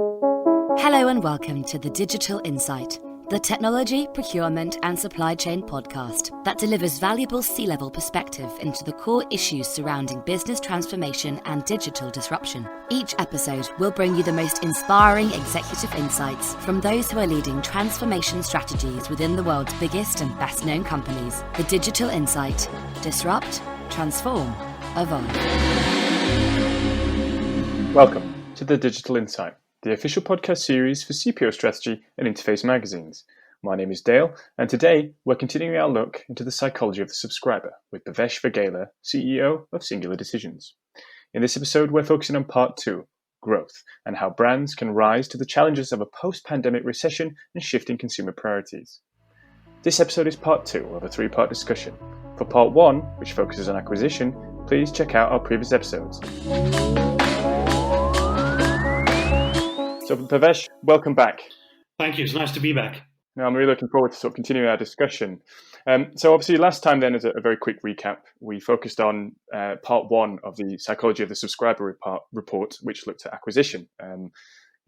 Hello and welcome to The Digital Insight, the technology, procurement and supply chain podcast that delivers valuable C-level perspective into the core issues surrounding business transformation and digital disruption. Each episode will bring you the most inspiring executive insights from those who are leading transformation strategies within the world's biggest and best-known companies. The Digital Insight. Disrupt, transform, evolve. Welcome to The Digital Insight, the official podcast series for CPO strategy and interface magazines. My name is Dale, and today we're continuing our look into the psychology of the subscriber with Bhavesh Vaghela, CEO of Singular Decisions. In this episode, we're focusing on part 2, growth, and how brands can rise to the challenges of a post-pandemic recession and shifting consumer priorities. This episode is part 2 of a 3-part discussion. For part 1, which focuses on acquisition, please check out our previous episodes. So Bhavesh, welcome back. Thank you. It's nice to be back. Now, I'm really looking forward to sort of continuing our discussion. So obviously last time then, as a very quick recap, we focused on part 1 of the psychology of the subscriber report, which looked at acquisition,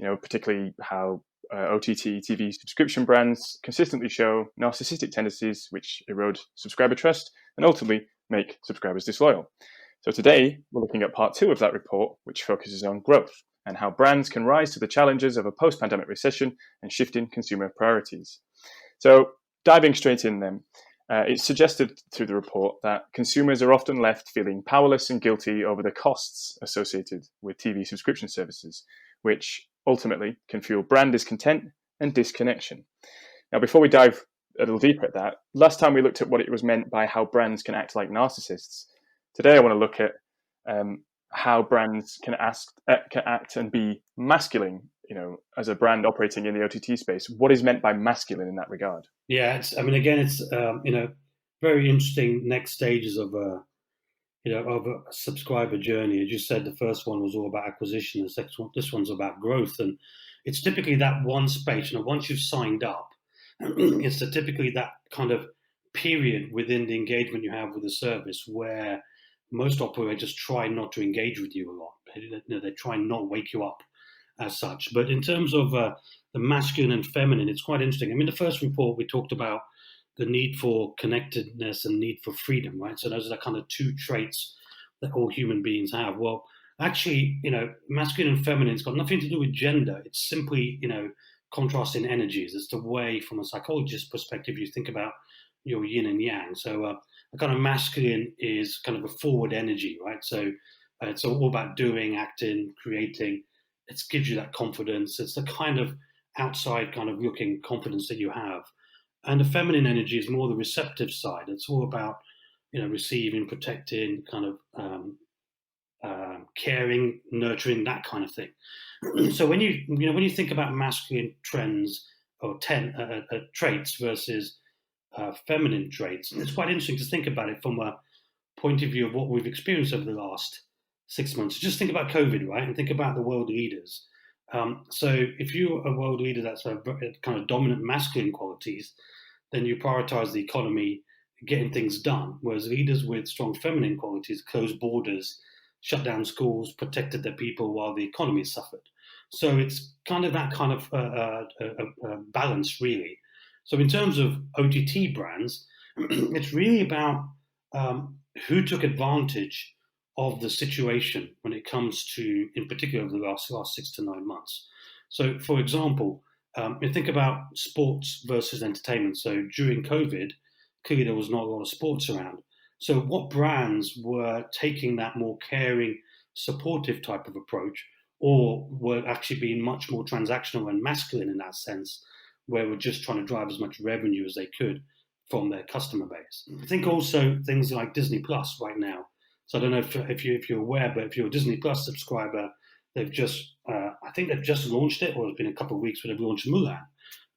particularly how OTT TV subscription brands consistently show narcissistic tendencies which erode subscriber trust and ultimately make subscribers disloyal. So today, we're looking at part 2 of that report, which focuses on growth and how brands can rise to the challenges of a post-pandemic recession and shifting consumer priorities. So diving straight in then, it's suggested through the report that consumers are often left feeling powerless and guilty over the costs associated with TV subscription services, which ultimately can fuel brand discontent and disconnection. Now, before we dive a little deeper at that, last time we looked at what it was meant by how brands can act like narcissists. Today, I want to look at how brands can act and be masculine, as a brand operating in the OTT space. What is meant by masculine in that regard? Yeah, it's very interesting next stages of a subscriber journey. As you said, the first one was all about acquisition. This one's about growth, and it's typically that one space. Once you've signed up, it's typically that kind of period within the engagement you have with the service where most operators try not to engage with you a lot. They try and not wake you up as such. But in terms of the masculine and feminine, it's quite interesting. I mean, the first report, we talked about the need for connectedness and need for freedom, right? So those are the kind of 2 traits that all human beings have. Well, actually, masculine and feminine, it's got nothing to do with gender. It's simply, contrasting energies. It's the way, from a psychologist's perspective, you think about your yin and yang. So a kind of masculine is kind of a forward energy, right? So it's all about doing, acting, creating. It gives you that confidence. It's the kind of outside kind of looking confidence that you have. And the feminine energy is more the receptive side. It's all about, receiving, protecting, kind of caring, nurturing, that kind of thing. So when you think about masculine trends or traits versus feminine traits, it's quite interesting to think about it from a point of view of what we've experienced over the last 6 months. Just think about COVID, right? And think about the world leaders. So if you're a world leader that's a kind of dominant masculine qualities, then you prioritize the economy, getting things done. Whereas leaders with strong feminine qualities closed borders, shut down schools, protected their people while the economy suffered. So it's kind of that kind of balance, really. So in terms of OTT brands, it's really about who took advantage of the situation when it comes to, in particular, the last 6 to 9 months. So, for example, you think about sports versus entertainment. So during COVID, clearly there was not a lot of sports around. So what brands were taking that more caring, supportive type of approach, or were actually being much more transactional and masculine in that sense, where we're just trying to drive as much revenue as they could from their customer base? I think also things like Disney Plus right now. So I don't know if you're aware, but if you're a Disney Plus subscriber, they've just I think they've just launched it, or it's been a couple of weeks where they've launched Mulan.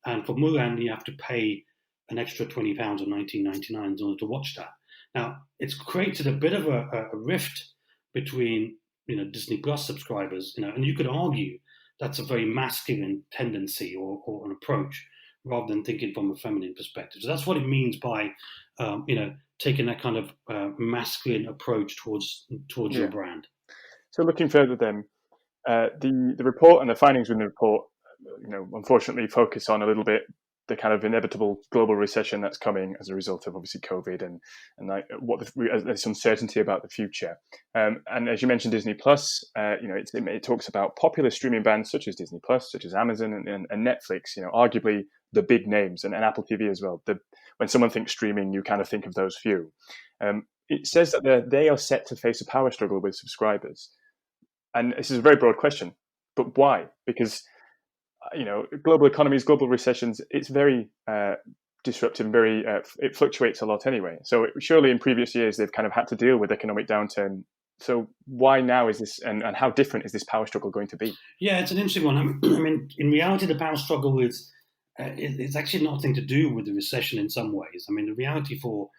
And for Mulan, you have to pay an extra £20 or $19.99 in order to watch that. Now, it's created a bit of a rift between Disney Plus subscribers, and you could argue that's a very masculine tendency or an approach, rather than thinking from a feminine perspective. So that's what it means by taking that kind of masculine approach towards your brand. So looking further then, The report and the findings within the report, unfortunately focus on a little bit the kind of inevitable global recession that's coming as a result of obviously COVID and there's uncertainty about the future. And as you mentioned, Disney Plus, it talks about popular streaming brands such as Disney Plus, such as Amazon and Netflix. Arguably the big names, and Apple TV as well. When someone thinks streaming, you kind of think of those few. It says that they are set to face a power struggle with subscribers, and this is a very broad question. But why? Because global economies, global recessions, it's very disruptive and it fluctuates a lot anyway. So surely in previous years, they've kind of had to deal with economic downturn. So why now is this, and how different is this power struggle going to be? Yeah, it's an interesting one. I mean, in reality, the power struggle is, it's actually nothing to do with the recession in some ways. I mean, the reality for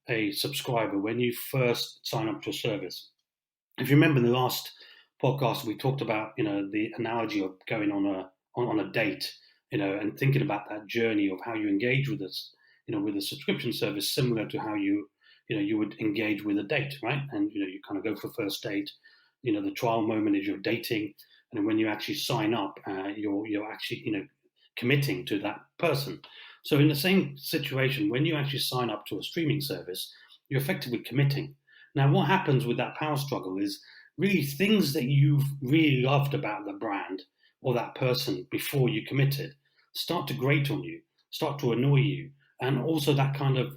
a subscriber, when you first sign up to a service, if you remember in the last podcast, we talked about, the analogy of going on a date, and thinking about that journey of how you engage with us, with a subscription service, similar to how you would engage with a date, right? And, you kind of go for a first date, the trial moment is you're dating. And when you actually sign up, you're actually, committing to that person. So in the same situation, when you actually sign up to a streaming service, you're effectively committing. Now, what happens with that power struggle is really things that you've really loved about the brand or that person before you committed start to grate on you, start to annoy you, and also that kind of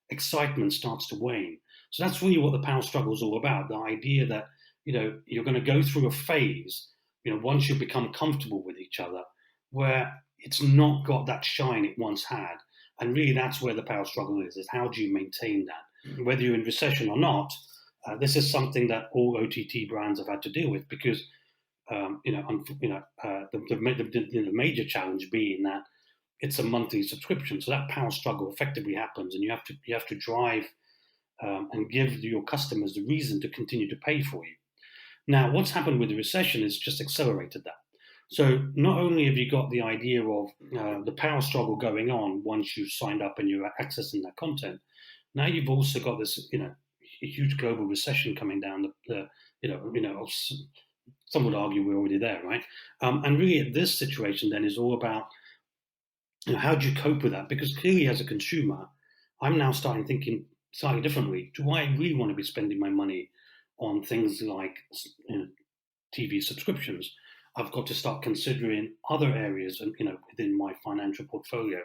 excitement starts to wane. So that's really what the power struggle is all about, the idea that you're going to go through a phase, once you become comfortable with each other, where it's not got that shine it once had. And really that's where the power struggle is how do you maintain that? Whether you're in recession or not, this is something that all OTT brands have had to deal with, because the major challenge being that it's a monthly subscription, so that power struggle effectively happens, and you have to drive and give your customers the reason to continue to pay for you. Now, what's happened with the recession is just accelerated that. So not only have you got the idea of the power struggle going on once you've signed up and you're accessing that content, now you've also got this a huge global recession coming down some would argue we're already there, right? And really, this situation then is all about how do you cope with that? Because clearly, as a consumer, I'm now starting thinking slightly differently. Do I really want to be spending my money on things like TV subscriptions? I've got to start considering other areas, and within my financial portfolio.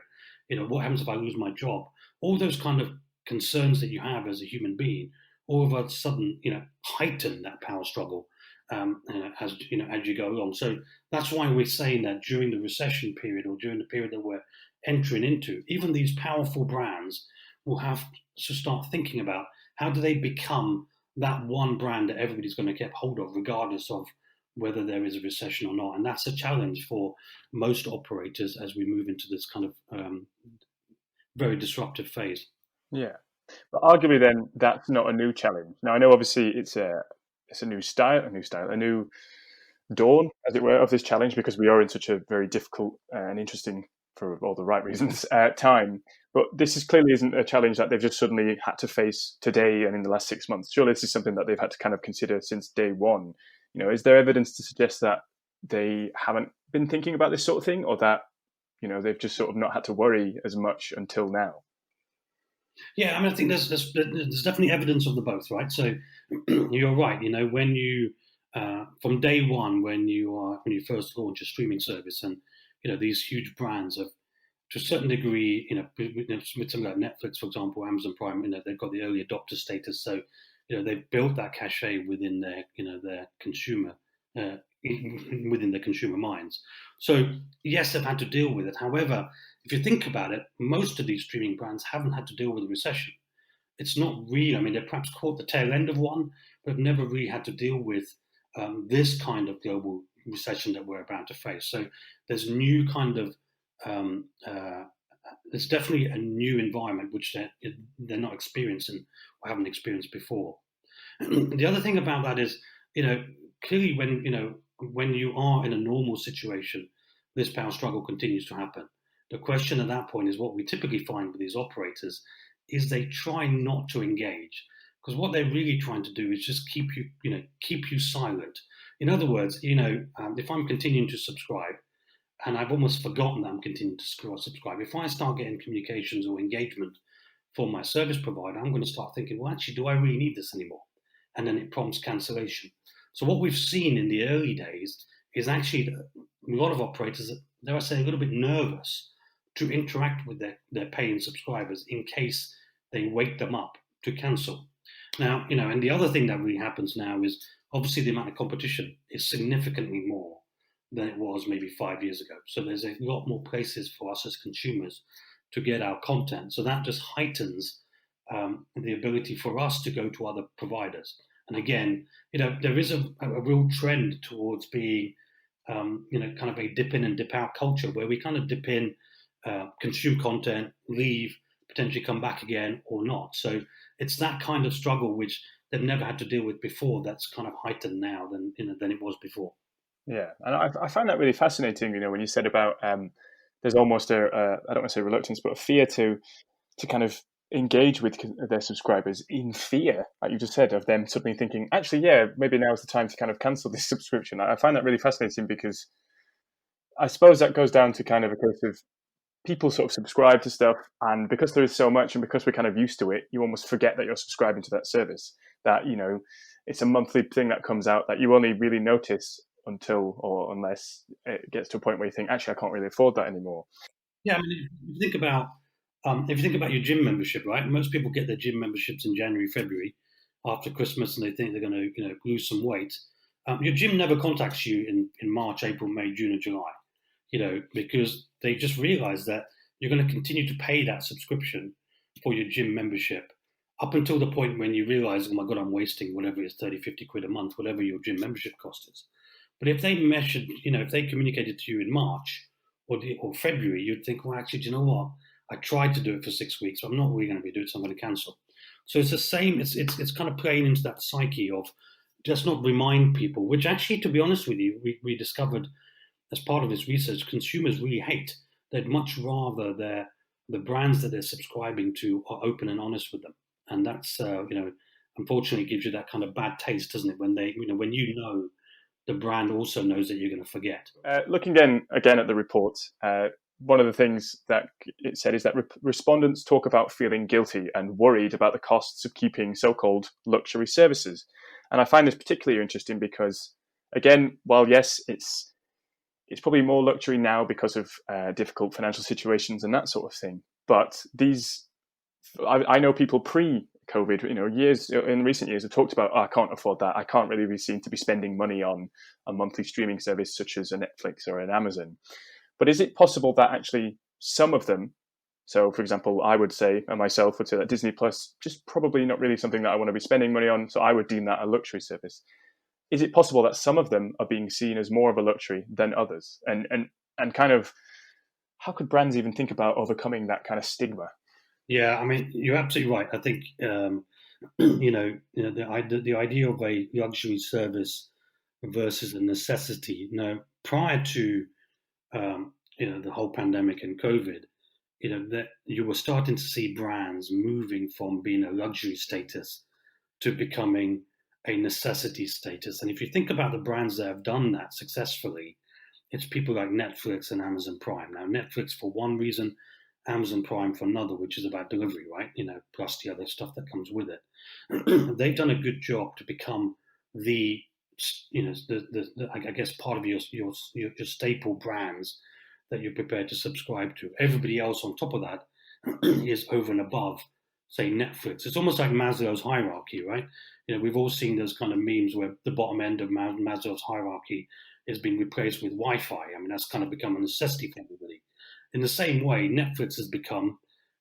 What happens if I lose my job? All those kind of concerns that you have as a human being, all of a sudden, heighten that power struggle. As you go along. So that's why we're saying that during the recession period, or during the period that we're entering into, even these powerful brands will have to start thinking about how do they become that one brand that everybody's going to get hold of, regardless of whether there is a recession or not. And that's a challenge for most operators as we move into this kind of very disruptive phase. Yeah, but arguably then that's not a new challenge. Now I know obviously it's a new dawn, as it were, of this challenge, because we are in such a very difficult and interesting, for all the right reasons, time. But this clearly isn't a challenge that they've just suddenly had to face today and in the last 6 months. Surely this is something that they've had to kind of consider since day one. Is there evidence to suggest that they haven't been thinking about this sort of thing, or that they've just sort of not had to worry as much until now? Yeah, I mean, I think there's definitely evidence of the both, right? So you're right. When you from day one, when you first launch a streaming service, and these huge brands have, to a certain degree, with something like Netflix, for example, Amazon Prime, they've got the early adopter status, so they've built that cachet within their their consumer within their consumer minds. So yes, they've had to deal with it. However, if you think about it, most of these streaming brands haven't had to deal with a recession. It's not really, I mean, they've perhaps caught the tail end of one, but never really had to deal with this kind of global recession that we're about to face. So there's new kind of, there's definitely a new environment which they're not experiencing or haven't experienced before. The other thing about that is, clearly when you are in a normal situation, this power struggle continues to happen. The question at that point is, what we typically find with these operators is they try not to engage, because what they're really trying to do is just keep you silent. In other words, if I'm continuing to subscribe, and I've almost forgotten that I'm continuing to subscribe, if I start getting communications or engagement from my service provider, I'm going to start thinking, well, actually, do I really need this anymore? And then it prompts cancellation. So what we've seen in the early days is actually a lot of operators, dare I say, a little bit nervous to interact with their paying subscribers in case they wake them up to cancel. Now, and the other thing that really happens now is obviously the amount of competition is significantly more than it was maybe 5 years ago. So there's a lot more places for us as consumers to get our content. So that just heightens the ability for us to go to other providers. And again, there is a real trend towards being, kind of a dip in and dip out culture where we kind of dip in, consume content, leave, potentially come back again or not. So it's that kind of struggle which they've never had to deal with before that's kind of heightened now than it was before. Yeah, and I find that really fascinating. When you said about there's almost I don't want to say reluctance, but a fear to kind of engage with their subscribers in fear, like you just said, of them suddenly thinking, actually, yeah, maybe now's the time to kind of cancel this subscription. I find that really fascinating because I suppose that goes down to kind of a case of people sort of subscribe to stuff, and because there is so much and because we're kind of used to it, you almost forget that you're subscribing to that service, that it's a monthly thing that comes out that you only really notice unless it gets to a point where you think, actually, I can't really afford that anymore. Yeah, I mean, if you think about your gym membership, right? Most people get their gym memberships in January, February, after Christmas, and they think they're going to lose some weight. Your gym never contacts you in March, April, May, June, or July, because they just realize that you're going to continue to pay that subscription for your gym membership up until the point when you realize, oh my God, I'm wasting whatever it is, 30, 50 quid a month, whatever your gym membership cost is. But if they measured, if they communicated to you in March or February, you'd think, well, actually, do you know what? I tried to do it for 6 weeks, but I'm not really going to be doing it, so I'm going to cancel. So it's the same. It's kind of playing into that psyche of just not remind people, which actually, to be honest with you, we discovered as part of this research, consumers really hate. They'd much rather the brands that they're subscribing to are open and honest with them. And that's, unfortunately gives you that kind of bad taste, doesn't it? When when the brand also knows that you're going to forget. Looking again at the report, one of the things that it said is that respondents talk about feeling guilty and worried about the costs of keeping so-called luxury services. And I find this particularly interesting because, again, while yes, it's probably more luxury now because of difficult financial situations and that sort of thing. But I know people pre-COVID, in recent years have talked about, I can't afford that. I can't really be seen to be spending money on a monthly streaming service such as a Netflix or an Amazon. But is it possible that actually some of them, so for example, I would say, and myself would say that Disney Plus, just probably not really something that I want to be spending money on, so I would deem that a luxury service. Is it possible that some of them are being seen as more of a luxury than others? And kind of, how could brands even think about overcoming that kind of stigma? Yeah, I mean, you're absolutely right. I think the idea of a luxury service versus a necessity. Prior to the whole pandemic and COVID, that you were starting to see brands moving from being a luxury status to becoming a necessity status. And if you think about the brands that have done that successfully, it's people like Netflix and Amazon Prime. Now, Netflix for one reason, Amazon Prime for another, which is about delivery, right? Plus the other stuff that comes with it. They've done a good job to become the I guess part of your staple brands that you're prepared to subscribe to. Everybody else on top of that is over and above, say, Netflix. It's almost like Maslow's hierarchy, right? We've all seen those kind of memes where the bottom end of Maslow's hierarchy has been replaced with Wi-Fi. I mean, that's kind of become a necessity for everybody. In the same way, Netflix has become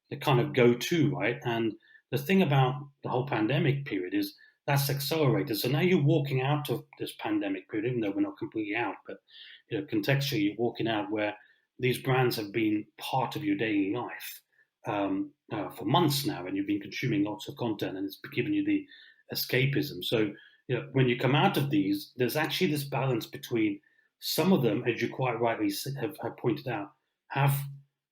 the kind of go-to, right? And the thing about the whole pandemic period is that's accelerated. So now you're walking out of this pandemic period, even though we're not completely out, but contextually you're walking out where these brands have been part of your daily life for months now, and you've been consuming lots of content, and it's given you the escapism. So when you come out of these, there's actually this balance between some of them, as you quite rightly have pointed out, have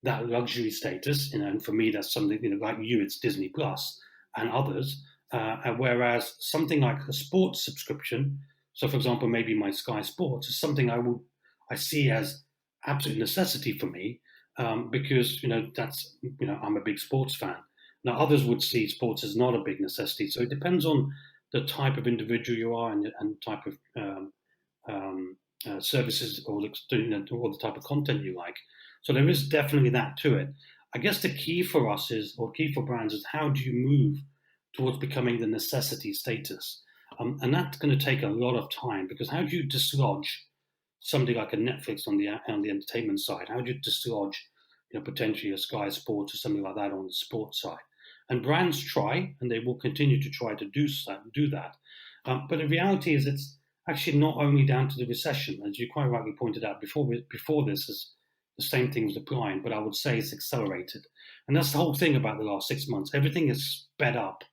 that luxury status, and for me that's something like you, it's Disney Plus and others. Whereas something like a sports subscription, So, for example, maybe my Sky Sports is something I see as absolute necessity for me, because that's I'm a big sports fan. Now, others would see sports as not a big necessity. So it depends on the type of individual you are and type of services or the type of content you like. So there is definitely that to it. I guess the key for us or key for brands is, how do you move towards becoming the necessity status? And that's going to take a lot of time, because how do you dislodge something like a Netflix on the entertainment side? How do you dislodge potentially a Sky Sports or something like that on the sports side? And brands try, and they will continue to try to do that. But the reality is, it's actually not only down to the recession, as you quite rightly pointed out before this. Is the same thing was applying, but I would say it's accelerated. And that's the whole thing about the last 6 months. Everything is sped up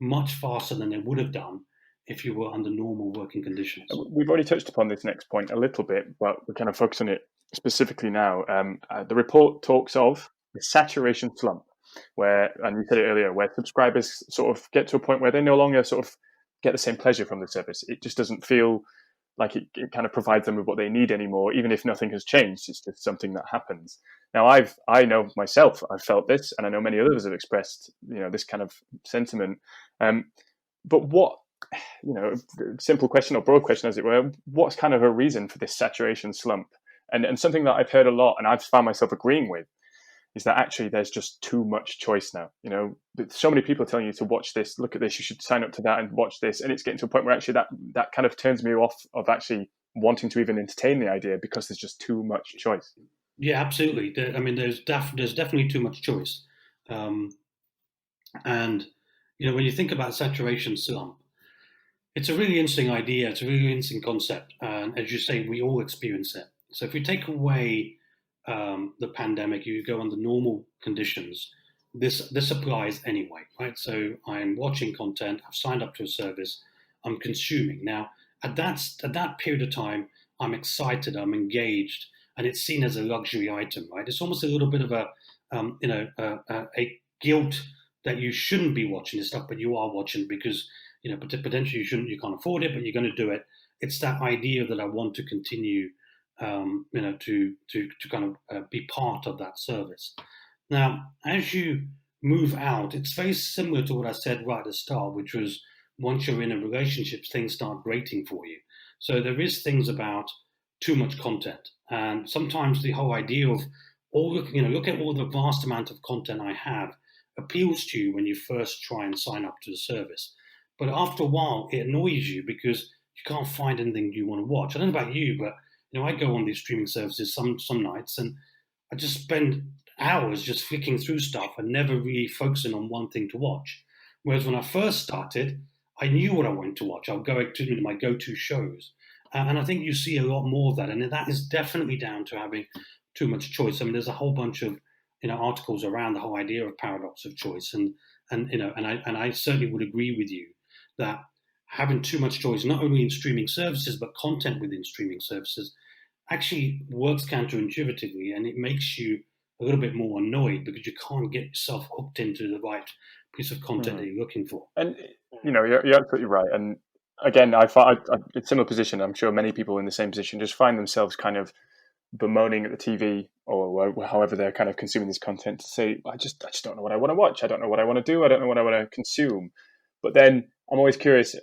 much faster than it would have done if you were under normal working conditions. We've already touched upon this next point a little bit, but we're kind of focused on it specifically now. The report talks of the saturation slump, and you said it earlier, where subscribers sort of get to a point where they no longer sort of get the same pleasure from the service. It just doesn't feel like it kind of provides them with what they need anymore, even if nothing has changed. It's just something that happens. Now, I know myself, I've felt this, and I know many others have expressed, this kind of sentiment. But what, simple question or broad question, as it were, what's kind of a reason for this saturation slump? And something that I've heard a lot, and I've found myself agreeing with, is that actually there's just too much choice now. So many people are telling you to watch this, look at this, you should sign up to that and watch this. And it's getting to a point where actually that kind of turns me off of actually wanting to even entertain the idea, because there's just too much choice. Yeah, absolutely. There's definitely too much choice. And, when you think about saturation slump, it's a really interesting idea. It's a really interesting concept. And as you say, we all experience it. So if we take away the pandemic, you go under normal conditions, this applies anyway, right? So I'm watching content, I've signed up to a service, I'm consuming. Now, at that period of time, I'm excited, I'm engaged, and it's seen as a luxury item, right? It's almost a little bit of a guilt that you shouldn't be watching this stuff, but you are watching because potentially you can't afford it, but you're going to do it. It's that idea that I want to continue, to kind of be part of that service. Now, as you move out, it's very similar to what I said right at the start, which was, once you're in a relationship, things start grating for you. So there is things about too much content, and sometimes the whole idea of look at all the vast amount of content I have appeals to you when you first try and sign up to the service. But after a while, it annoys you because you can't find anything you want to watch. I don't know about you, but I go on these streaming services some nights, and I just spend hours just flicking through stuff and never really focusing on one thing to watch. Whereas when I first started, I knew what I wanted to watch. I'll go to my go-to shows. And I think you see a lot more of that. And that is definitely down to having too much choice. There's a whole bunch of articles around the whole idea of paradox of choice. And I certainly would agree with you that having too much choice, not only in streaming services, but content within streaming services, actually works counterintuitively, and it makes you a little bit more annoyed because you can't get yourself hooked into the right piece of content that you're looking for. And, you're absolutely right. And again, I'm in a similar position. I'm sure many people in the same position just find themselves kind of bemoaning at the TV or however they're kind of consuming this content to say, I just don't know what I want to watch. I don't know what I want to do. I don't know what I want to consume. But then I'm always curious.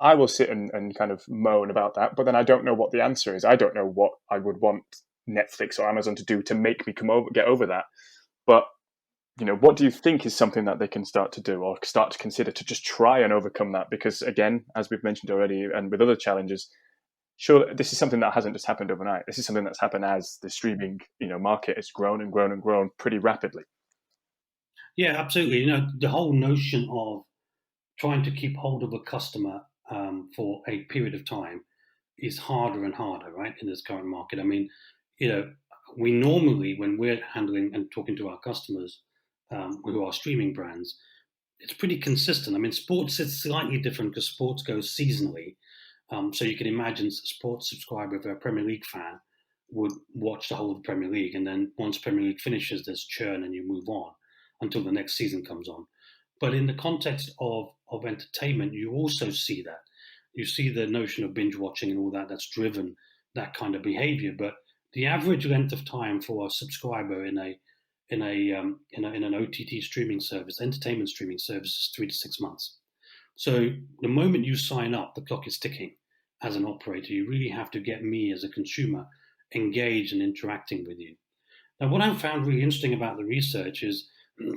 I will sit and kind of moan about that, but then I don't know what the answer is. I don't know what I would want Netflix or Amazon to do to make me get over that. But, what do you think is something that they can start to do or start to consider to just try and overcome that? Because again, as we've mentioned already, and with other challenges, sure, this is something that hasn't just happened overnight. This is something that's happened as the streaming, market has grown and grown and grown pretty rapidly. Yeah, absolutely. The whole notion of trying to keep hold of a customer for a period of time is harder and harder, right, in this current market. We normally, when we're handling and talking to our customers who are streaming brands, it's pretty consistent. Sports is slightly different because sports goes seasonally. So you can imagine a sports subscriber, if they're a Premier League fan, would watch the whole of the Premier League. And then once Premier League finishes, there's churn and you move on until the next season comes on. But in the context of entertainment, you also see that. you see the notion of binge watching and all that that's driven that kind of behavior. But the average length of time for a subscriber in an OTT streaming service, entertainment streaming service, is 3 to 6 months. So the moment you sign up, the clock is ticking. As an operator, you really have to get me as a consumer engaged and interacting with you. Now, what I found really interesting about the research is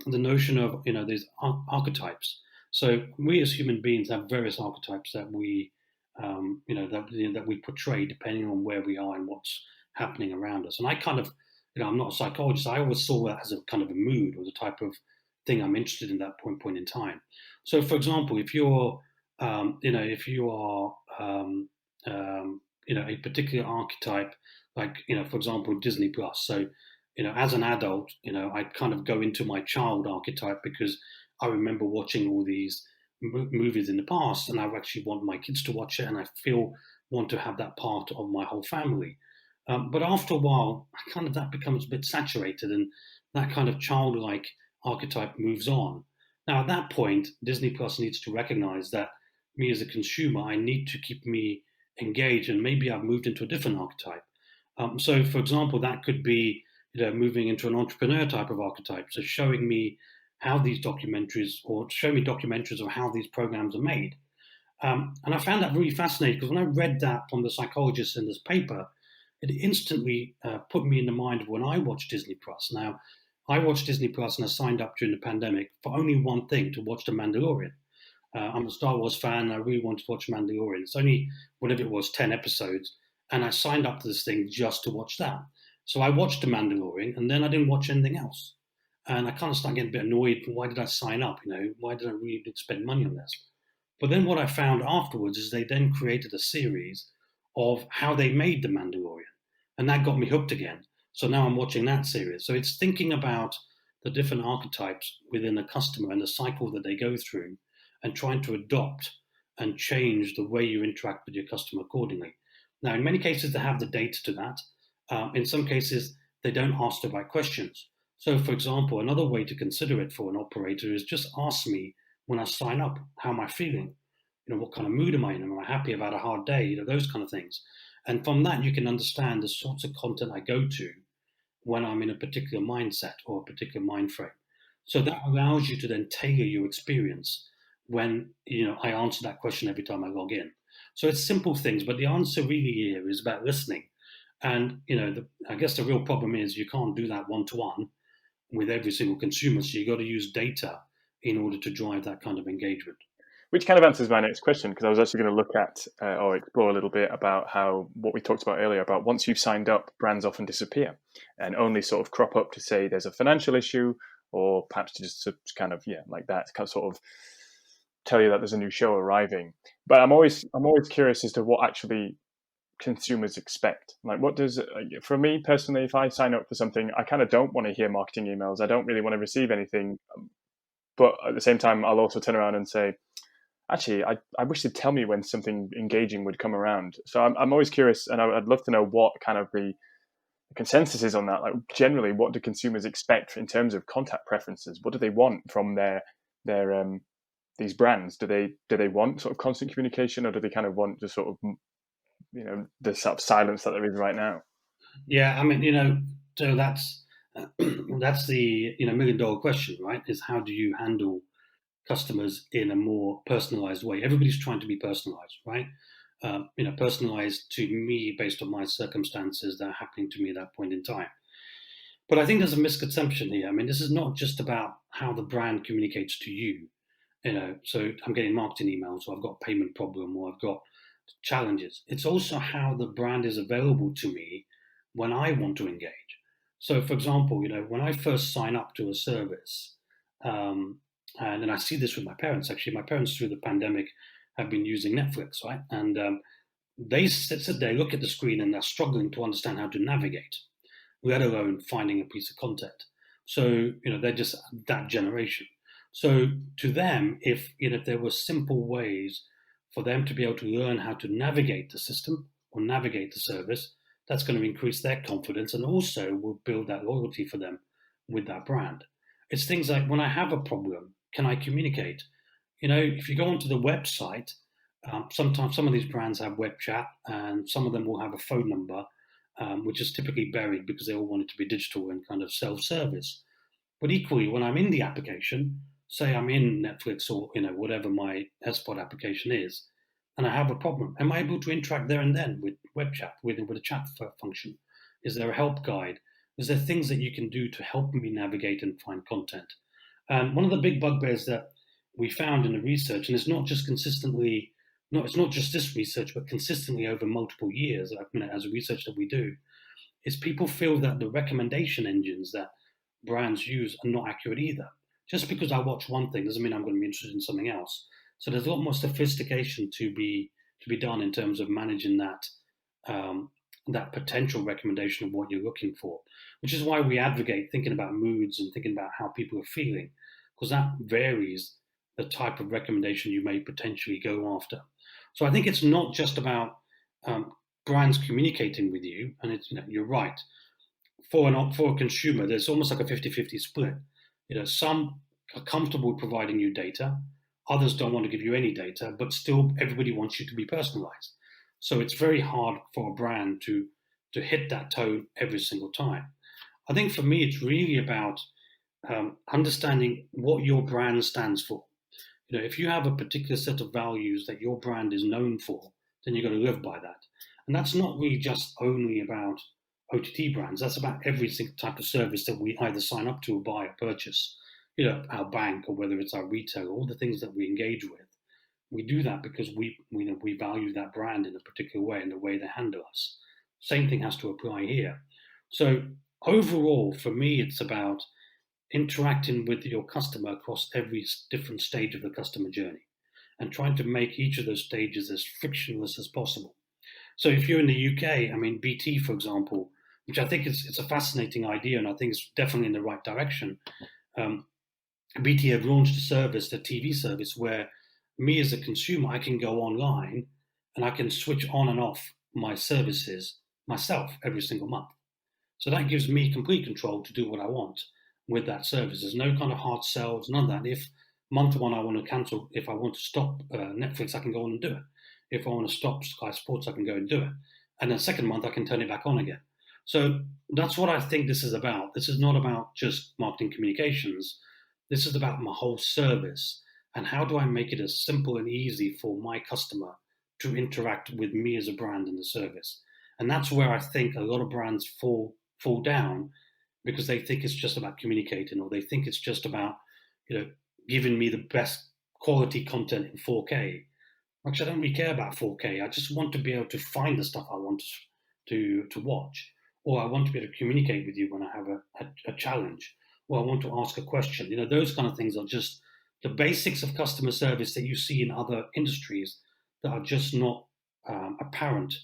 the notion of these archetypes. So we as human beings have various archetypes that we that we portray depending on where we are and what's happening around us. And I kind of, I'm not a psychologist. I always saw that as a kind of a mood or the type of thing I'm interested in that point in time. So, for example, if you're, if you are, a particular archetype, like, for example, Disney Plus. So, as an adult, I kind of go into my child archetype because I remember watching all these movies in the past, and I actually want my kids to watch it, and I want to have that part of my whole family. But after a while, kind of that becomes a bit saturated, and that kind of childlike archetype moves on. Now, at that point, Disney Plus needs to recognize that me as a consumer, I need to keep me engaged, and maybe I've moved into a different archetype. So, for example, that could be moving into an entrepreneur type of archetype, so showing me how these documentaries, or show me documentaries of how these programs are made. And I found that really fascinating because when I read that from the psychologist in this paper, it instantly put me in the mind of when I watched Disney Plus. Now, I watched Disney Plus and I signed up during the pandemic for only one thing, to watch The Mandalorian. I'm a Star Wars fan, and I really wanted to watch Mandalorian. It's only, whatever it was, 10 episodes, and I signed up to this thing just to watch that. So I watched The Mandalorian, and then I didn't watch anything else. And I kind of started getting a bit annoyed. Why did I sign up? Why did I really spend money on this? But then what I found afterwards is they then created a series of how they made The Mandalorian. And that got me hooked again. So now I'm watching that series. So it's thinking about the different archetypes within a customer and the cycle that they go through, and trying to adopt and change the way you interact with your customer accordingly. Now, in many cases, they have the data to that. In some cases, they don't ask the right questions. So, for example, another way to consider it for an operator is just ask me when I sign up, how am I feeling? What kind of mood am I in? Am I happy about a hard day? Those kind of things. And from that, you can understand the sorts of content I go to when I'm in a particular mindset or a particular mind frame. So that allows you to then tailor your experience when I answer that question every time I log in. So it's simple things, but the answer really here is about listening. And I guess the real problem is you can't do that one-to-one with every single consumer. So you've got to use data in order to drive that kind of engagement. Which kind of answers my next question, because I was actually going to look at or explore a little bit about how what we talked about earlier about once you've signed up, brands often disappear and only sort of crop up to say there's a financial issue, or perhaps to just kind of like that, kind of sort of tell you that there's a new show arriving. But I'm always curious as to what actually consumers expect. Like, what does, for me personally, if I sign up for something, I kind of don't want to hear marketing emails. I don't really want to receive anything. But at the same time, I'll also turn around and say, actually, I wish they'd tell me when something engaging would come around. So I'm always curious, and I'd love to know what kind of the consensus is on that. Like, generally, what do consumers expect in terms of contact preferences? What do they want from their these brands? Do they want sort of constant communication, or do they kind of want just sort of the sort of silence that there is right now? Yeah, I mean, so that's the $1 million question, right? Is how do you handle customers in a more personalized way? Everybody's trying to be personalized, right? Personalized to me based on my circumstances that are happening to me at that point in time. But I think there's a misconception here. I mean, this is not just about how the brand communicates to you. So I'm getting marketing emails, or I've got a payment problem, or I've got challenges. It's also how the brand is available to me when I want to engage. So, for example, when I first sign up to a service, and then I see this with my parents. Actually, my parents through the pandemic have been using Netflix, right? And they sit there, look at the screen, and they're struggling to understand how to navigate, let alone finding a piece of content. So, they're just that generation. So to them, if there were simple ways for them to be able to learn how to navigate the system or navigate the service, that's going to increase their confidence and also will build that loyalty for them with that brand. It's things like, when I have a problem, can I communicate? If you go onto the website Sometimes some of these brands have web chat, and some of them will have a phone number, which is typically buried because they all want it to be digital and kind of self-service. But equally, when I'm in the application, say I'm in Netflix or whatever my SPOT application is, and I have a problem, am I able to interact there and then with web chat, with a chat function? Is there a help guide? Is there things that you can do to help me navigate and find content? And one of the big bugbears that we found in the research, and it's not just it's not just this research, but consistently over multiple years, as a research that we do, is people feel that the recommendation engines that brands use are not accurate either. Just because I watch one thing doesn't mean I'm going to be interested in something else. So there's a lot more sophistication to be done in terms of managing that potential recommendation of what you're looking for, which is why we advocate thinking about moods and thinking about how people are feeling, because that varies the type of recommendation you may potentially go after. So I think it's not just about brands communicating with you, and it's you're right. For a consumer, there's almost like a 50-50 split. Some are comfortable with providing you data, others don't want to give you any data, but still everybody wants you to be personalized. So it's very hard for a brand to hit that tone every single time. I think for me, it's really about understanding what your brand stands for. If you have a particular set of values that your brand is known for, then you've got to live by that. And that's not really just only about OTT brands. That's about every single type of service that we either sign up to or buy or purchase. Our bank, or whether it's our retail, all the things that we engage with. We do that because we value that brand in a particular way and the way they handle us. Same thing has to apply here. So overall, for me, it's about interacting with your customer across every different stage of the customer journey and trying to make each of those stages as frictionless as possible. So if you're in the UK, BT, for example, which I think it's a fascinating idea, and I think it's definitely in the right direction. BT have launched a TV service, where me as a consumer, I can go online and I can switch on and off my services myself every single month. So that gives me complete control to do what I want with that service. There's no kind of hard sells, none of that. If month one I want to cancel, if I want to stop Netflix, I can go on and do it. If I want to stop Sky Sports, I can go and do it. And then second month, I can turn it back on again. So that's what I think this is about. This is not about just marketing communications. This is about my whole service. And how do I make it as simple and easy for my customer to interact with me as a brand in the service? And that's where I think a lot of brands fall down, because they think it's just about communicating, or they think it's just about giving me the best quality content in 4K. Actually, I don't really care about 4K. I just want to be able to find the stuff I want to watch, or I want to be able to communicate with you when I have a challenge, or I want to ask a question. Those kind of things are just the basics of customer service that you see in other industries that are just not apparent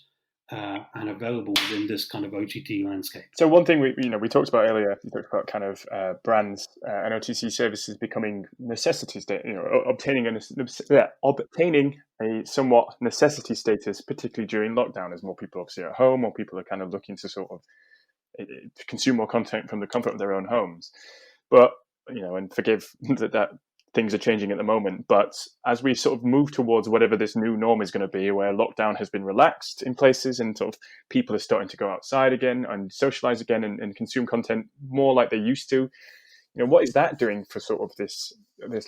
and available within this kind of OTT landscape. So one thing we talked about earlier, you talked about kind of brands and OTC services becoming necessities, obtaining a somewhat necessity status, particularly during lockdown, as more people obviously are at home, or people are kind of looking to sort of consume more content from the comfort of their own homes. But and forgive that things are changing at the moment, but as we sort of move towards whatever this new norm is going to be, where lockdown has been relaxed in places and sort of people are starting to go outside again and socialize again and consume content more like they used to, what is that doing for sort of this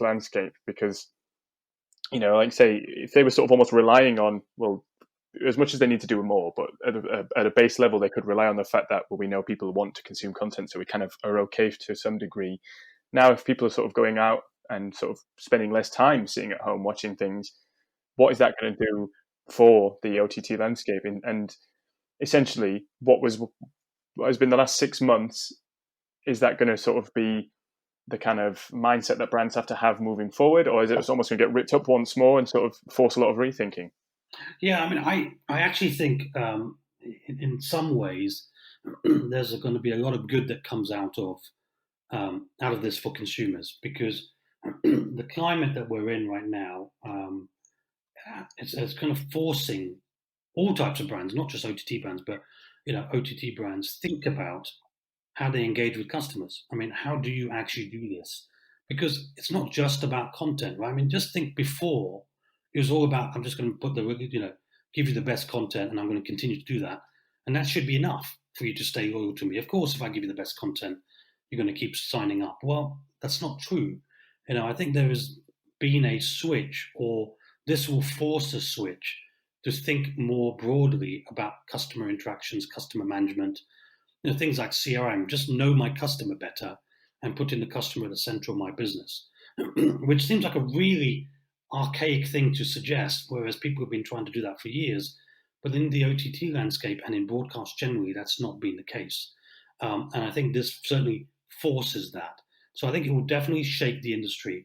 landscape? Because, like say, if they were sort of almost relying on, well, as much as they need to do more, but at a base level, they could rely on the fact that, well, we know people want to consume content, so we kind of are okay to some degree. Now, if people are sort of going out and sort of spending less time sitting at home watching things, what is that going to do for the OTT landscape? And essentially, what has been the last 6 months, is that going to sort of be the kind of mindset that brands have to have moving forward, or is it almost going to get ripped up once more and sort of force a lot of rethinking? Yeah, I actually think in some ways there's going to be a lot of good that comes out of this for consumers, because the climate that we're in right now, it's kind of forcing all types of brands, not just OTT brands, but OTT brands, think about how they engage with customers. How do you actually do this? Because it's not just about content, right? Just think before, It was all about, I'm just going to give you the best content, and I'm going to continue to do that. And that should be enough for you to stay loyal to me. Of course, if I give you the best content, you're going to keep signing up. Well, that's not true. I think there has been a switch, or this will force a switch to think more broadly about customer interactions, customer management, things like CRM, just know my customer better and putting the customer at the center of my business, which seems like a really archaic thing to suggest, whereas people have been trying to do that for years. But in the OTT landscape and in broadcast generally, that's not been the case. And I think this certainly forces that. So I think it will definitely shake the industry.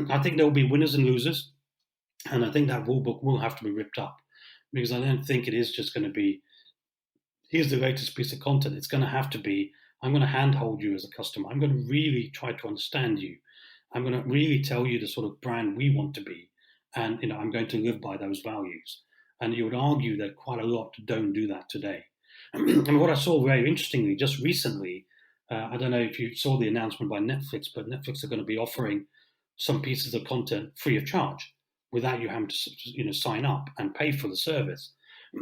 I think there will be winners and losers. And I think that rule book will have to be ripped up, because I don't think it is just going to be, here's the latest piece of content. It's going to have to be, I'm going to handhold you as a customer. I'm going to really try to understand you. I'm going to really tell you the sort of brand we want to be. And, I'm going to live by those values. And you would argue that quite a lot don't do that today. And what I saw very interestingly, just recently, I don't know if you saw the announcement by Netflix, but Netflix are going to be offering some pieces of content free of charge without you having to, sign up and pay for the service.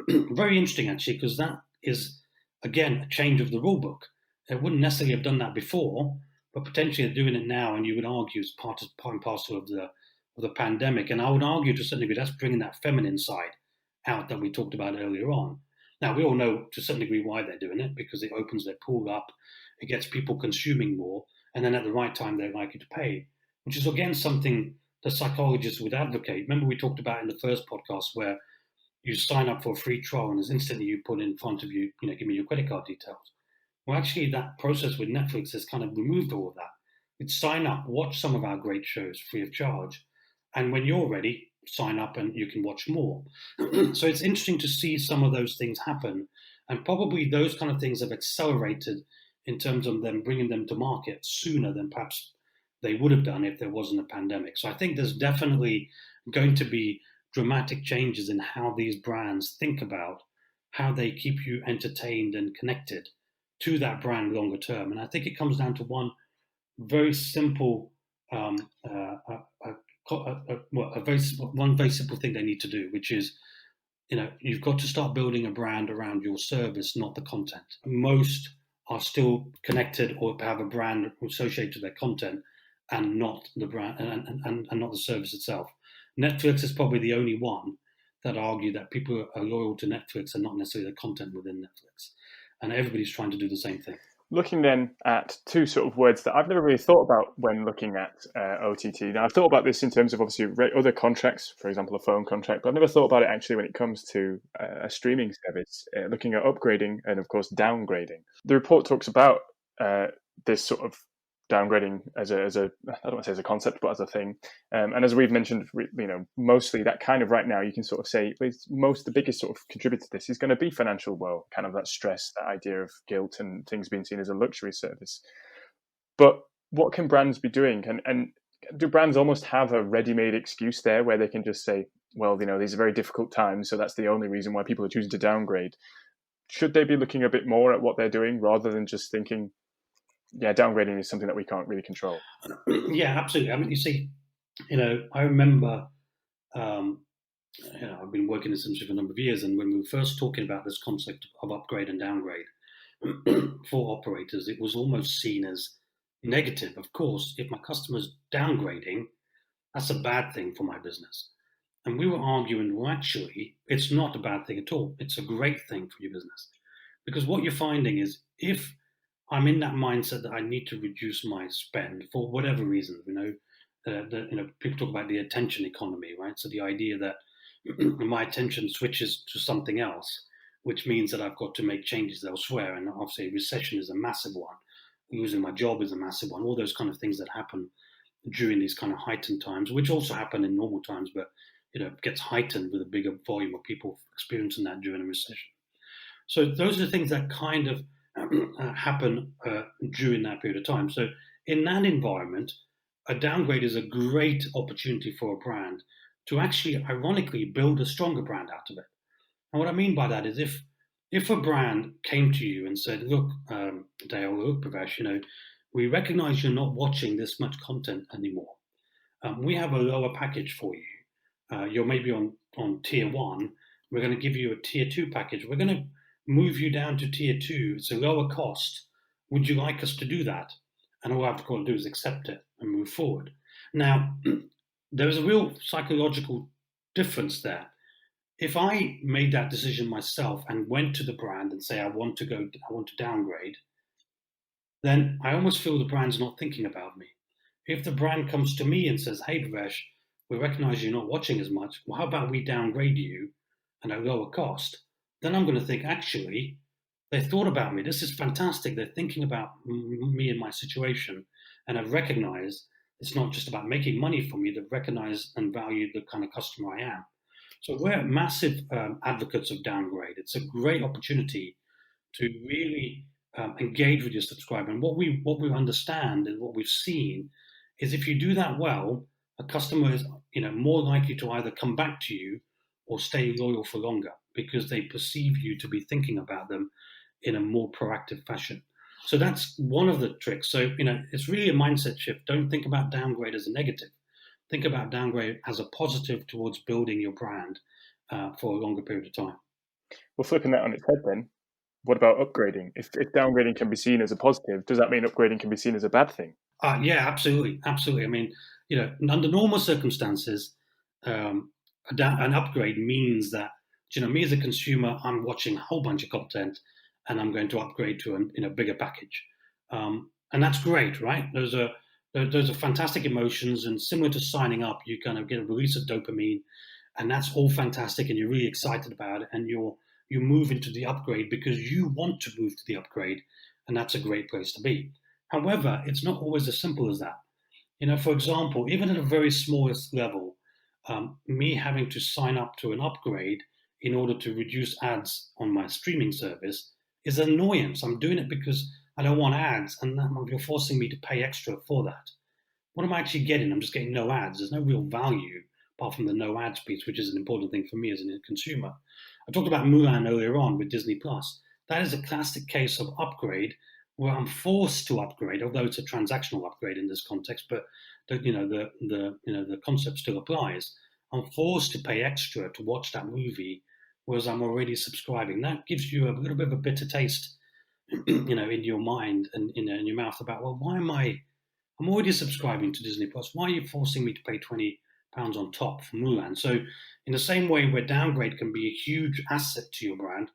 Very interesting, actually, because that is, again, a change of the rule book. They wouldn't necessarily have done that before, but potentially they're doing it now, and you would argue it's part and parcel of the pandemic. And I would argue to a certain degree that's bringing that feminine side out that we talked about earlier on. Now, we all know to a certain degree why they're doing it, because it opens their pool up, it gets people consuming more, and then at the right time they're likely to pay, which is, again, something the psychologists would advocate. Remember we talked about in the first podcast where you sign up for a free trial and as instantly you put in front of you, give me your credit card details. Well, actually, that process with Netflix has kind of removed all of that. It's sign up, watch some of our great shows free of charge, and when you're ready, sign up and you can watch more. So it's interesting to see some of those things happen, and probably those kind of things have accelerated in terms of them bringing them to market sooner than perhaps they would have done if there wasn't a pandemic. So I think there's definitely going to be dramatic changes in how these brands think about how they keep you entertained and connected to that brand longer term. And I think it comes down to one very simple, one very simple thing they need to do, which is, you've got to start building a brand around your service, not the content. Most are still connected or have a brand associated to their content and not the brand and not the service itself. Netflix is probably the only one that argue that people are loyal to Netflix and not necessarily the content within Netflix. And everybody's trying to do the same thing. Looking then at two sort of words that I've never really thought about when looking at OTT. Now, I've thought about this in terms of obviously other contracts, for example, a phone contract, but I've never thought about it actually when it comes to a streaming service, looking at upgrading and, of course, downgrading. The report talks about this sort of downgrading as a I don't want to say as a concept, but as a thing. And as we've mentioned, mostly that kind of right now, you can sort of say the biggest sort of contributor to this is going to be financial woe, kind of that stress, that idea of guilt and things being seen as a luxury service. But what can brands be doing? And do brands almost have a ready-made excuse there where they can just say, well, these are very difficult times, so that's the only reason why people are choosing to downgrade? Should they be looking a bit more at what they're doing rather than just thinking, yeah, downgrading is something that we can't really control? Yeah, absolutely. I mean, you see, I remember, I've been working in this industry for a number of years, and when we were first talking about this concept of upgrade and downgrade for operators, it was almost seen as negative. Of course, if my customer's downgrading, that's a bad thing for my business. And we were arguing, well, actually, it's not a bad thing at all. It's a great thing for your business. Because what you're finding is, if I'm in that mindset that I need to reduce my spend for whatever reason, people talk about the attention economy, right? So the idea that my attention switches to something else, which means that I've got to make changes elsewhere. And obviously recession is a massive one. Losing my job is a massive one. All those kind of things that happen during these kind of heightened times, which also happen in normal times, but it gets heightened with a bigger volume of people experiencing that during a recession. So those are the things that kind of happen during that period of time. So in that environment, a downgrade is a great opportunity for a brand to actually, ironically, build a stronger brand out of it. And what I mean by that is if a brand came to you and said, look, Dale, look, Pravesh, we recognize you're not watching this much content anymore. We have a lower package for you. you're maybe on tier 1, we're going to give you a tier 2 package. We're going to move you down to tier 2. It's a lower cost. Would you like us to do that? And all I have to do is accept it and move forward. Now, there's a real psychological difference there. If I made that decision myself and went to the brand and say I want to downgrade, then I almost feel the brand's not thinking about me. If the brand comes to me and says, "Hey, Bhavesh, we recognize you're not watching as much. Well, how about we downgrade you at a lower cost?" Then I'm going to think, actually, they thought about me. This is fantastic. They're thinking about me and my situation, and have recognized it's not just about making money for me. They've recognized and valued the kind of customer I am. So we're massive advocates of downgrade. It's a great opportunity to really engage with your subscriber. And what we understand and what we've seen is if you do that well, a customer is more likely to either come back to you or stay loyal for longer because they perceive you to be thinking about them in a more proactive fashion. So that's one of the tricks. So it's really a mindset shift. Don't think about downgrade as a negative. Think about downgrade as a positive towards building your brand for a longer period of time. Well, flipping that on its head then, what about upgrading? If downgrading can be seen as a positive, does that mean upgrading can be seen as a bad thing? Yeah, absolutely. I mean, under normal circumstances, an upgrade means that, me as a consumer, I'm watching a whole bunch of content and I'm going to upgrade to a bigger package. And that's great, right? Those are fantastic emotions, and similar to signing up, you kind of get a release of dopamine, and that's all fantastic, and you're really excited about it, and you move into the upgrade because you want to move to the upgrade, and that's a great place to be. However, it's not always as simple as that. For example, even at a very smallest level, me having to sign up to an upgrade in order to reduce ads on my streaming service is an annoyance. I'm doing it because I don't want ads, and you're forcing me to pay extra for that. What am I actually getting? I'm just getting no ads. There's no real value apart from the no ads piece, which is an important thing for me as a consumer. I talked about Mulan earlier on with Disney Plus. That is a classic case of upgrade where I'm forced to upgrade, although it's a transactional upgrade in this context, but the concept still applies. I'm forced to pay extra to watch that movie, whereas I'm already subscribing. That gives you a little bit of a bitter taste, in your mind and in your mouth about, well, why am I'm already subscribing to Disney Plus. Why are you forcing me to pay £20 on top for Mulan? So in the same way where downgrade can be a huge asset to your brand,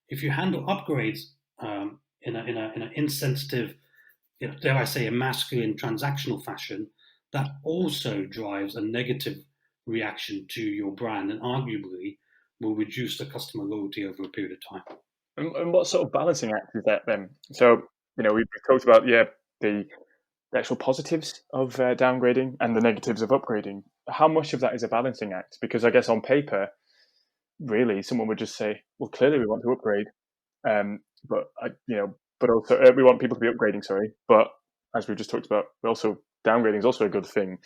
if you handle upgrades in an insensitive, dare I say, a masculine transactional fashion, that also drives a negative reaction to your brand and arguably will reduce the customer loyalty over a period of time. And what sort of balancing act is that then? So, we've talked about, the actual positives of downgrading and the negatives of upgrading. How much of that is a balancing act? Because I guess on paper, really, someone would just say, well, clearly we want to upgrade, but also we want people to be upgrading, sorry. But as we just talked about, also downgrading is also a good thing.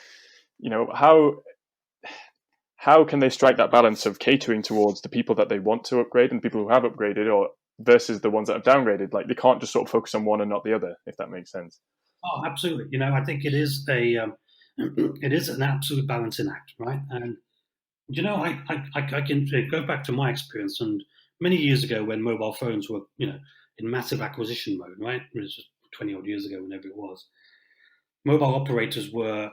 How can they strike that balance of catering towards the people that they want to upgrade and people who have upgraded, or versus the ones that have downgraded? Like, they can't just sort of focus on one and not the other, if that makes sense. Oh, absolutely. I think it is it is an absolute balancing act, right? And I can go back to my experience, and many years ago when mobile phones were in massive acquisition mode, right? It was just 20 odd years ago, whenever it was. Mobile operators were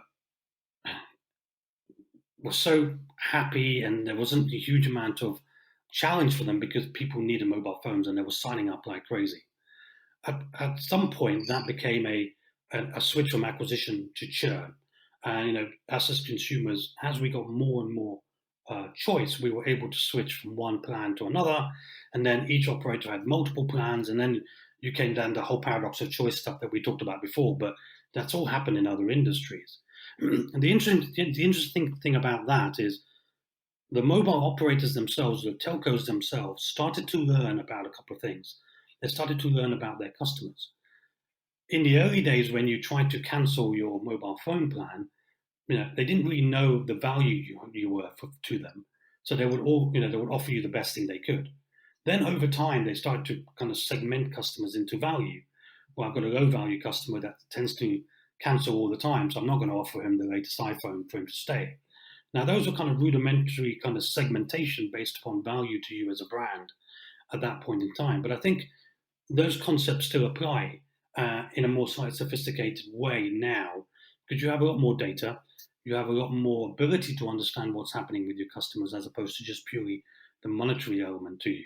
so happy, and there wasn't a huge amount of challenge for them because people needed mobile phones and they were signing up like crazy. At some point, that became a switch from acquisition to churn. And us as consumers, as we got more and more choice, we were able to switch from one plan to another, and then each operator had multiple plans, and then you came down the whole paradox of choice stuff that we talked about before. But that's all happened in other industries. And the interesting thing about that is the mobile operators themselves, the telcos themselves, started to learn about a couple of things. They started to learn about their customers. In the early days, when you tried to cancel your mobile phone plan, they didn't really know the value you were to them. So they would they would offer you the best thing they could. Then over time, they started to kind of segment customers into value. Well, I've got a low value customer that tends to cancel all the time, so I'm not going to offer him the latest iPhone for him to stay. Now, those are kind of rudimentary kind of segmentation based upon value to you as a brand at that point in time. But I think those concepts still apply in a more slightly sophisticated way now, because you have a lot more data, you have a lot more ability to understand what's happening with your customers as opposed to just purely the monetary element to you.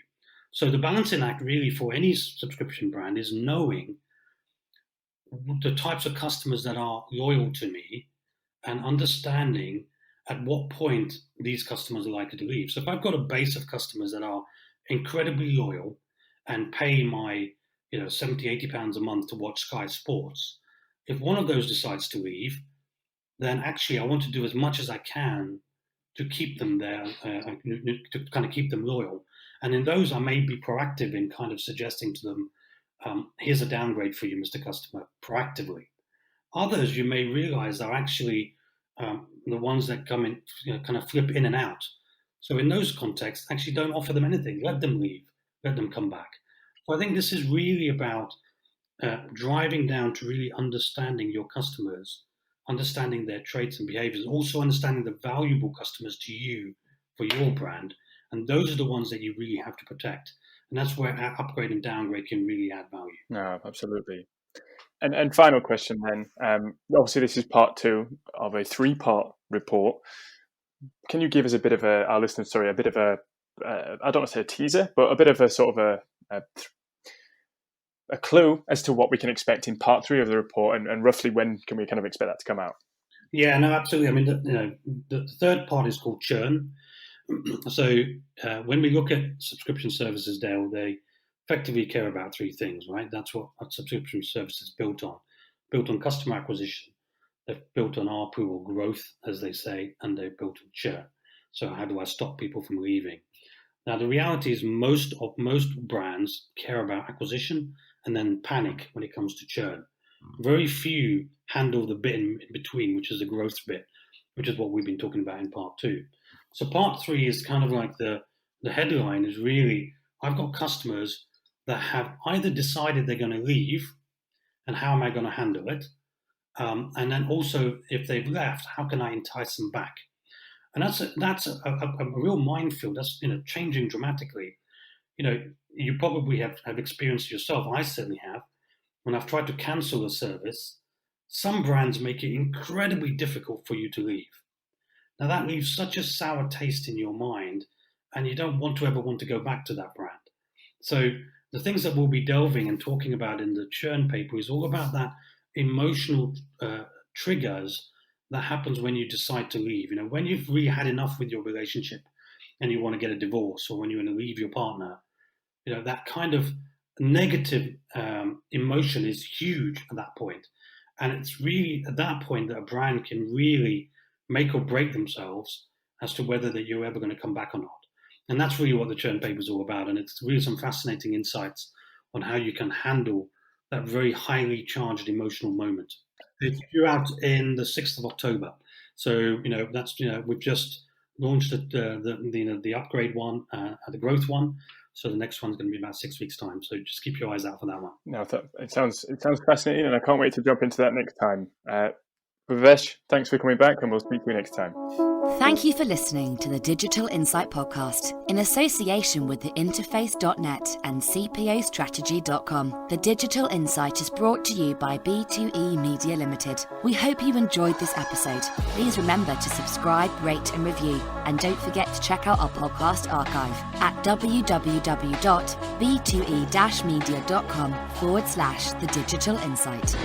So the balancing act really for any subscription brand is knowing the types of customers that are loyal to me and understanding at what point these customers are likely to leave. So if I've got a base of customers that are incredibly loyal and pay my 70, 80 pounds a month to watch Sky Sports, if one of those decides to leave, then actually I want to do as much as I can to keep them there, to kind of keep them loyal. And in those, I may be proactive in kind of suggesting to them, here's a downgrade for you, Mr. Customer, proactively. Others you may realize are actually the ones that come in, kind of flip in and out. So in those contexts, actually don't offer them anything. Let them leave. Let them come back. So I think this is really about driving down to really understanding your customers, understanding their traits and behaviors, also understanding the valuable customers to you for your brand. And those are the ones that you really have to protect. And that's where upgrade and downgrade can really add value. No, absolutely. And final question then. Obviously, this is part 2 of a 3-part report. Can you give us a bit of our listeners, a bit of I don't want to say a teaser, but a bit of a sort of a clue as to what we can expect in part 3 of the report, and roughly when can we kind of expect that to come out? Yeah, no, absolutely. I mean, the third part is called churn. So when we look at subscription services, Dale, they effectively care about 3 things, right? That's what a subscription service is built on customer acquisition. They're built on ARPU or growth, as they say, and they're built on churn. So how do I stop people from leaving? Now, the reality is most brands care about acquisition and then panic when it comes to churn. Very few handle the bit in between, which is the growth bit, which is what we've been talking about in part 2. So part 3 is kind of like the headline is really, I've got customers that have either decided they're going to leave, and how am I going to handle it? And then also, if they've left, how can I entice them back? And that's a real minefield. That's changing dramatically. You probably have experienced yourself. I certainly have. When I've tried to cancel a service, some brands make it incredibly difficult for you to leave. Now that leaves such a sour taste in your mind, and you don't want to go back to that brand. So the things that we'll be delving and talking about in the churn paper is all about that emotional triggers that happens when you decide to leave. When you've really had enough with your relationship and you want to get a divorce, or when you want to leave your partner, that kind of negative emotion is huge at that point. And it's really at that point that a brand can really make or break themselves as to whether that you're ever going to come back or not. And that's really what the churn paper is all about. And it's really some fascinating insights on how you can handle that very highly charged emotional moment. It's due out in the 6th of October. So, that's, we've just launched the upgrade one, the growth one. So the next one's going to be about 6 weeks' time. So just keep your eyes out for that one. No, it sounds fascinating, and I can't wait to jump into that next time. Bhavesh, thanks for coming back, and we'll speak to you next time. Thank you for listening to the Digital Insight Podcast in association with the Interface.net and CPOstrategy.com. The Digital Insight is brought to you by B2E Media Limited. We hope you enjoyed this episode. Please remember to subscribe, rate and review. And don't forget to check out our podcast archive at www.b2e-media.com/The Digital Insight.